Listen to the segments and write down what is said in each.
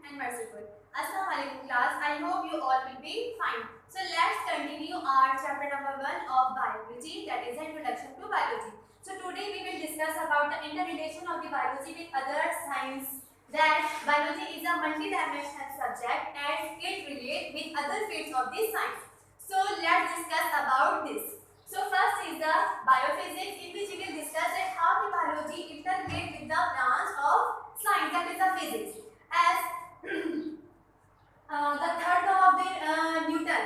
and merciful. Assalamu alaikum class. I hope you all will be fine. So let's continue our chapter number 1 of biology, that is introduction to biology. So today we will discuss about the interrelation of the biology with other science. That biology is a multi-dimensional subject and it relates with other fields of the science. So let's discuss about this. So first is the biophysics, in which we will discuss that how the biology interrelates with the branch of science, that is the physics. As the third law of the Newton.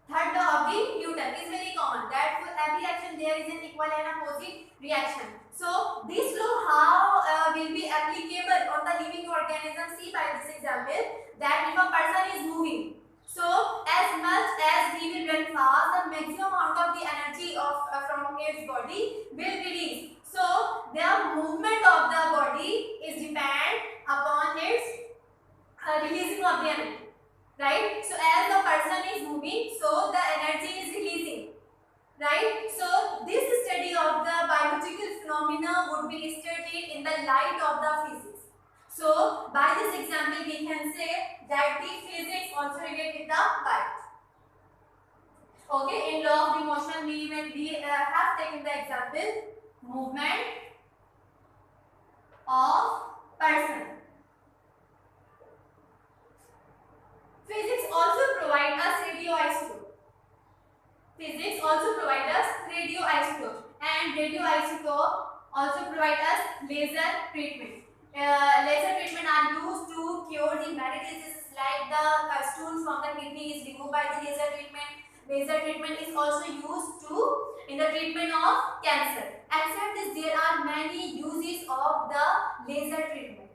Third law of the Newton is very common. That for every action there is an equal and opposite reaction. So this law how will be applicable on the living organism? See by this example that if a person is moving, so as much as he will run fast, the maximum amount of the energy of from its body will release. So the movement of the body is depend upon its releasing of the energy, right? So as the person is moving, so the energy is releasing, right? So this study of the biological phenomena would be studied in the light of the physics. So by this example we can say that the physics also relate with the biology. Okay, in law of the motion we have taken the example movement of person. Physics also provide us radioisotope. Physics also provide us radioisotope, and radioisotope also provide us laser treatment. Laser treatment are used to cure the many diseases like the stones from the kidney is removed by the laser treatment. Laser treatment is also used in the treatment of cancer. Except this, there are many uses of the laser treatment,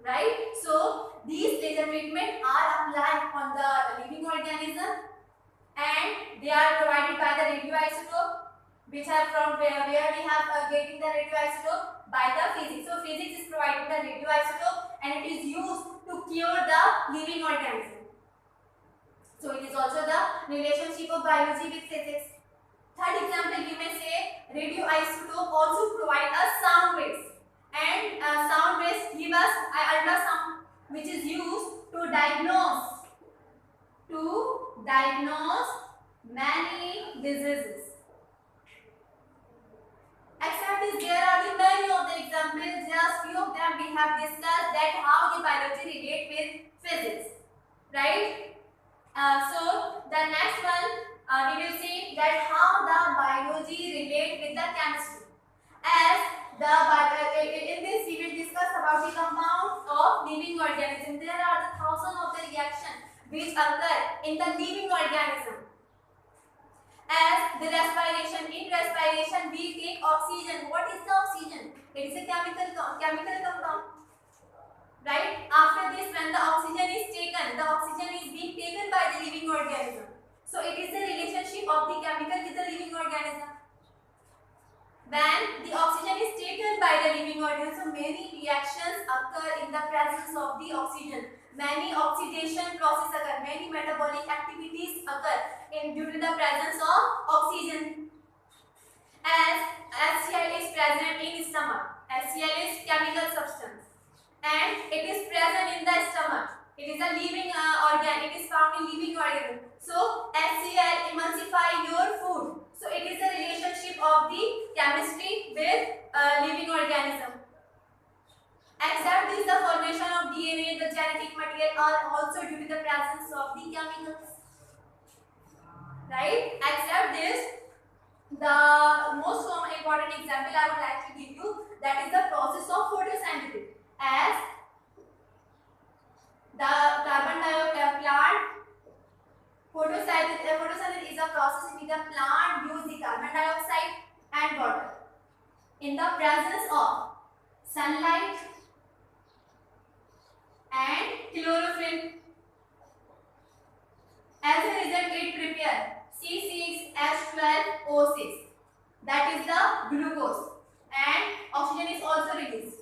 right? So these laser treatment are applied on the living organism, and they are provided by the radioisotope, which are from where we have getting the radioisotope by the physics. So physics is providing the radioisotope and it is used to cure the living organism. So it is also the relationship of biology with physics. Third example, we may say radioisotope also provide us sound waves, and sound waves give us ultrasound, which is used to diagnose many diseases. Except this, there are the many of the examples. Just few of them we have discussed that how the biology relate with physics, right? So the next one we will see that how the biology relate with the chemistry. As the in this we will discuss about the compounds of living organism. There are the thousands of the reactions which occur in the living organism. As the respiration, in respiration we take oxygen. What is the oxygen? It is a chemical compound, right? After this, when the oxygen is taken, the oxygen is being taken by the living organism. So it is the relationship of the chemical with the living organism. When the oxygen is taken by the living organism, many reactions occur in the presence of the oxygen. Many oxidation processes occur, many metabolic activities occur due to the presence of oxygen. As HCl is present in stomach, HCl is chemical substance, and it is present in the stomach. It is a living organ. It is found in living organism. So HCl emulsify your food. So it is a relationship of the chemistry with living organism. Except this, the formation of DNA, the genetic material are also due to the presence of the chemicals, right? Except this, the most common important example I would like to give you, that is the process of photosynthesis. As the carbon dioxide plant, photosynthesis is a process in which the plant use the carbon dioxide and water in the presence of sunlight and chlorophyll. As a result, it prepares C6H12O6, that is the glucose, and oxygen is also released,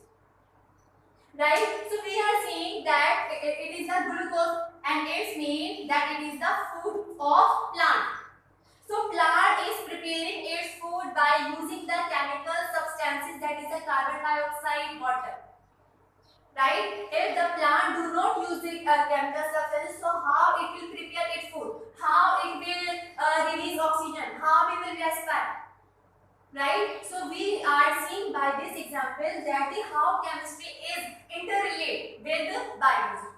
right? So we are saying that it is the glucose, and it means that it is the food of plant. So plant is preparing its food by using the chemical substances, that is the carbon dioxide, water. right? If the plant do not use the chemical substances, so how it will prepare its food, how it will release oxygen, how we will respire, right? So we are seeing by this example that the how chemistry is interrelated with biology.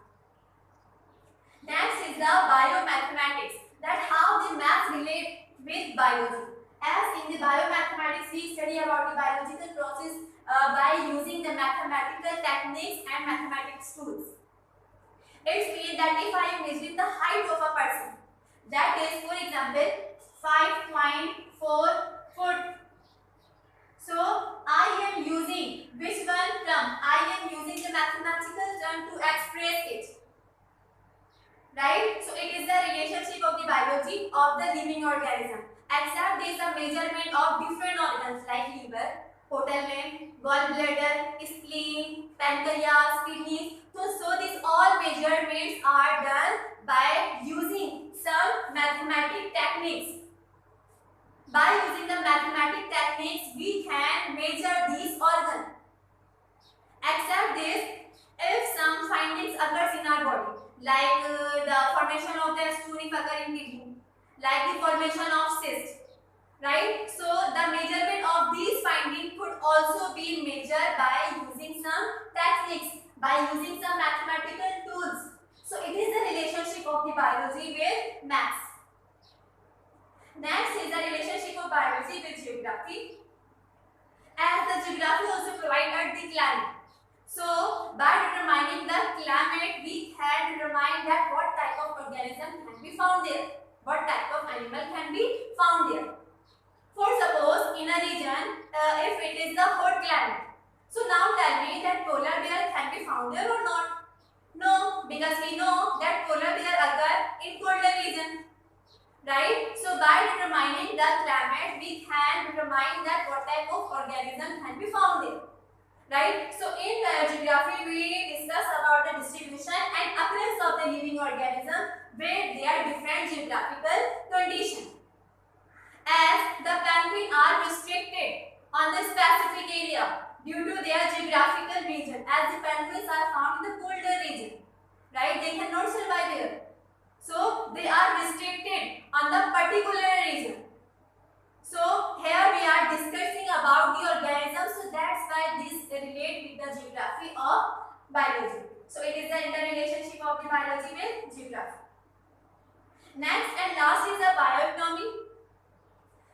Next is the biomathematics, that how the math relate with biology. As in the biomathematics, we study about the biological process by using the mathematical techniques and mathematics tools. It means that if I am measuring the height of a person, that is, for example, 5.4 foot. So I am using which one term? I am using the mathematical term to express it. Right? So it is the relationship of the biology of the living organism. Except there is a measurement of different organs like liver, portal vein, gallbladder, spleen, pancreas, kidneys. So these all measurements are done by using some mathematic techniques. By using the mathematic techniques, we can measure these organs. Except this, if some findings occurs in our body, like the formation of the stonic occur in kidney, like the formation of cyst, right? So the measurement of these findings could also be measured by using some techniques, by using some mathematical tools. So it is the relationship of the biology with maths. Next is the relationship of biology with geography. As the geography also provides the climate. So by determining the climate, we can determine that what type of organism can be found there, what type of animal can be found there. For suppose in a region, if it is the hot climate, so now tell me that polar bear can be found there or not? No, because we know that polar bear occur in colder region, right? So by determining the climate, we can determine that what type of organism can be found there. Right? So in geography, we discuss about the distribution and appearance of the living organism with their different geographical conditions. As the penguins are restricted on the specific area due to their geographical region, as the penguins are found in the colder region, right? They cannot survive here. So they are restricted on the particular region. So here we are discussing about the organisms, so that's why this relate with the geography of biology. So it is the interrelationship of the biology with geography. Next and last is the bioeconomy.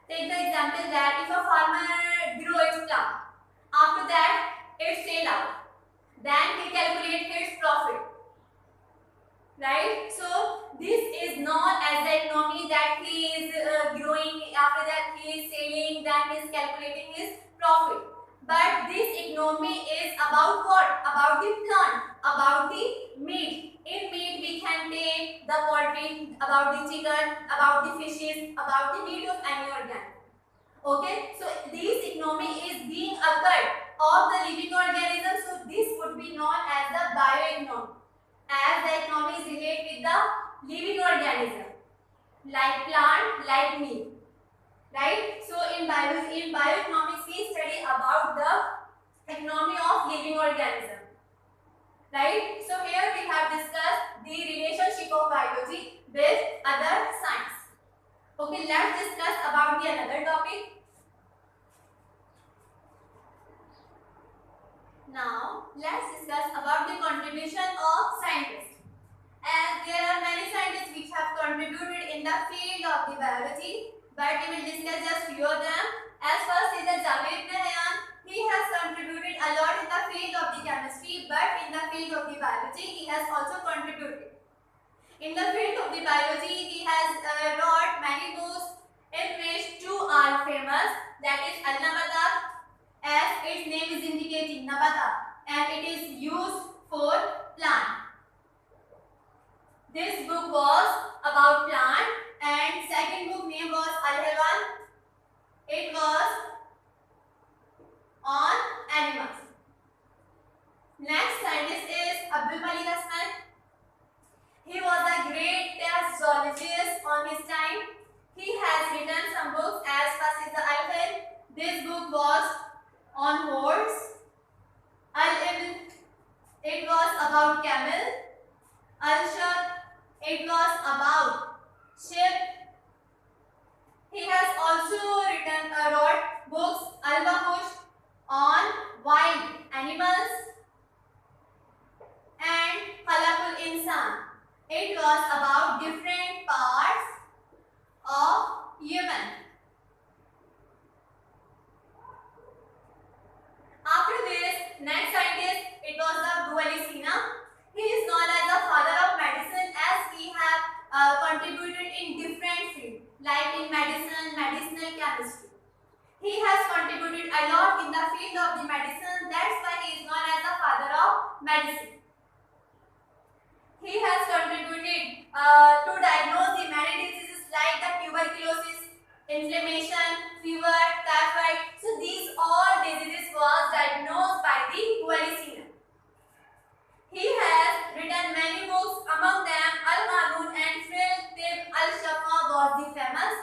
Take the example that if a farmer grow its plant, after that it sell out, then he calculate his profit. Right? So this is known as the economy, that he is growing, after that he is selling, then he is calculating his profit. But this economy is about what? About the plant, about the meat. In meat we can take the poultry, about the chicken, about the fishes, about the meat of any organ. Okay, so this economy is being occurred of the living organism, so this would be known as the bioeconomy. As the economy is related with the living organism, like plant, like meat, right? So in biology, in bioeconomics, we study about the economy of living organism, right? So here we have discussed the relationship of biology with other science. Okay, let's discuss about the another topic. Now let's discuss about the contribution of scientists. As there are many scientists which have contributed in the field of the biology, but we will discuss just few of them. As first is the Javed Nahyan. He has contributed a lot in the field of the chemistry, but in the field of the biology, he has also contributed. In the field of the biology, he has wrote many books in which two are famous, that is Al-Nabatat, as its name is indicating, Nabata, and it is used for plant. This book was about plant, and second book name was Al-Haywan. It was on animals. Next scientist is Abdul Malik Asman. He was a great zoologist on his time. He has written some books, as first is the Al-Haywan. This book was on horse. Al-Ibn, it about camel. Al-Shab, it was about ship. He has also wrote books Al-Wahush on wild animals and Khalaqul Insan. It was about different parts of human. After this, next scientist, it was the Abu Ali Sina. He is known as the father of medicine as he have contributed in different fields like in medicine, medicinal chemistry. He has contributed a lot in the field of the medicine. That's why he is known as the father of medicine. He has contributed to diagnose the many diseases like the tuberculosis, inflammation, fever, typhoid. So these all diseases was diagnosed by the Abu Ali Sina. He has written many books, among them Al-Qanun and Fil Tib Al-Shafa was the famous.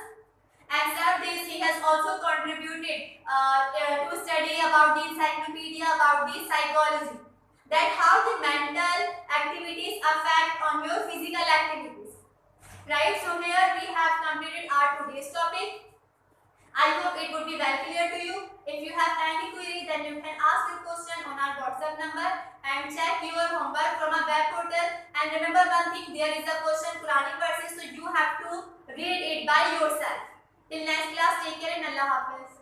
Except this, he has also contributed to study about the encyclopedia about the psychology, that how the mental activities affect on your physical activities. Right? So here we have completed our today's topic. I hope it would be well clear to you. If you have any query, then you can ask your question on our WhatsApp number and check your homework from our web portal. And remember one thing, there is a question Quranic verses, so you have to read it by yourself. Till next class, take care and Allah Hafiz.